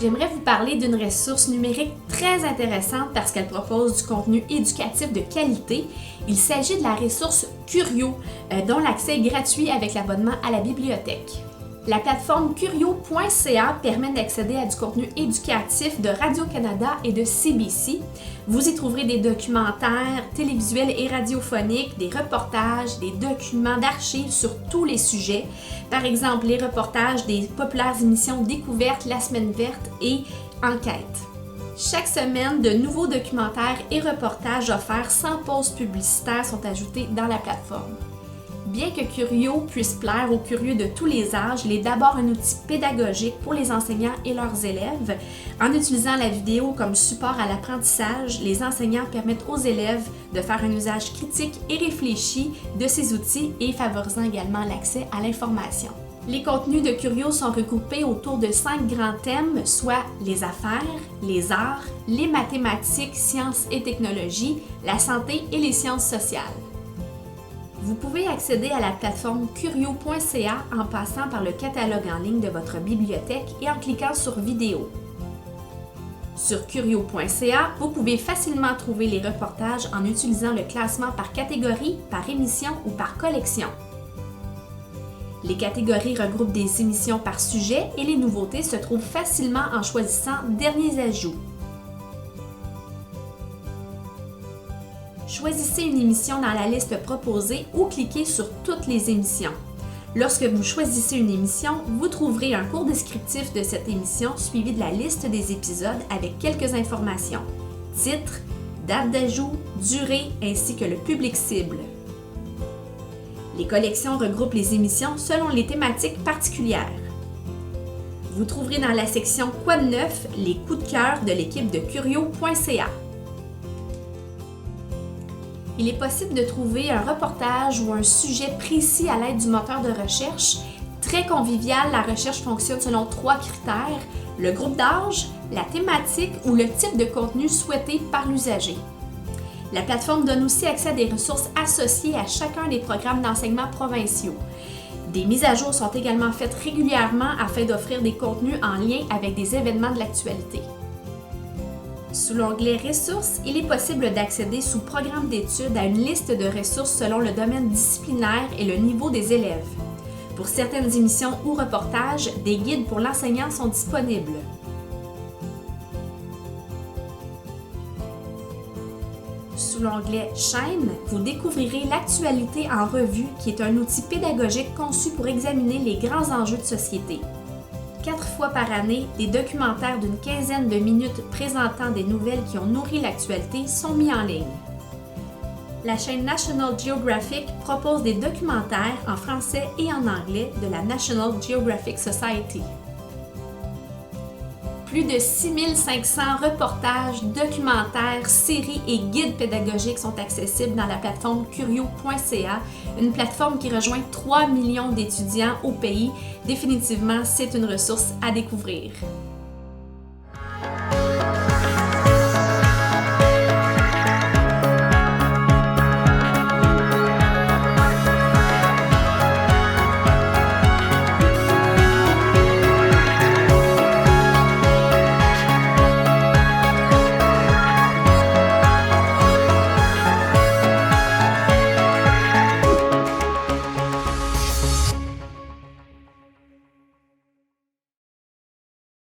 j'aimerais vous parler d'une ressource numérique très intéressante parce qu'elle propose du contenu éducatif de qualité. Il s'agit de la ressource Curio, dont l'accès est gratuit avec l'abonnement à la bibliothèque. La plateforme curio.ca permet d'accéder à du contenu éducatif de Radio-Canada et de CBC. Vous y trouverez des documentaires télévisuels et radiophoniques, des reportages, des documents d'archives sur tous les sujets. Par exemple, les reportages des populaires émissions Découvertes, La Semaine verte et Enquête. Chaque semaine, de nouveaux documentaires et reportages offerts sans pause publicitaire sont ajoutés dans la plateforme. Bien que Curio puisse plaire aux curieux de tous les âges, il est d'abord un outil pédagogique pour les enseignants et leurs élèves. En utilisant la vidéo comme support à l'apprentissage, les enseignants permettent aux élèves de faire un usage critique et réfléchi de ces outils et favorisant également l'accès à l'information. Les contenus de Curio sont regroupés autour de 5 grands thèmes, soit les affaires, les arts, les mathématiques, sciences et technologies, la santé et les sciences sociales. Vous pouvez accéder à la plateforme curio.ca en passant par le catalogue en ligne de votre bibliothèque et en cliquant sur Vidéo. Sur curio.ca, vous pouvez facilement trouver les reportages en utilisant le classement par catégorie, par émission ou par collection. Les catégories regroupent des émissions par sujet et les nouveautés se trouvent facilement en choisissant Derniers ajouts. Choisissez une émission dans la liste proposée ou cliquez sur Toutes les émissions. Lorsque vous choisissez une émission, vous trouverez un court descriptif de cette émission suivi de la liste des épisodes avec quelques informations, titre, date d'ajout, durée ainsi que le public cible. Les collections regroupent les émissions selon les thématiques particulières. Vous trouverez dans la section Quoi de neuf les coups de cœur de l'équipe de curio.ca. Il est possible de trouver un reportage ou un sujet précis à l'aide du moteur de recherche. Très convivial, la recherche fonctionne selon 3 critères, le groupe d'âge, la thématique ou le type de contenu souhaité par l'usager. La plateforme donne aussi accès à des ressources associées à chacun des programmes d'enseignement provinciaux. Des mises à jour sont également faites régulièrement afin d'offrir des contenus en lien avec des événements de l'actualité. Sous l'onglet Ressources, il est possible d'accéder sous Programme d'études à une liste de ressources selon le domaine disciplinaire et le niveau des élèves. Pour certaines émissions ou reportages, des guides pour l'enseignant sont disponibles. Sous l'onglet Chaîne, vous découvrirez l'actualité en revue qui est un outil pédagogique conçu pour examiner les grands enjeux de société. 4 fois par année, des documentaires d'une quinzaine de minutes présentant des nouvelles qui ont nourri l'actualité sont mis en ligne. La chaîne National Geographic propose des documentaires en français et en anglais de la National Geographic Society. Plus de 6500 reportages, documentaires, séries et guides pédagogiques sont accessibles dans la plateforme curio.ca, une plateforme qui rejoint 3 millions d'étudiants au pays. Définitivement, c'est une ressource à découvrir.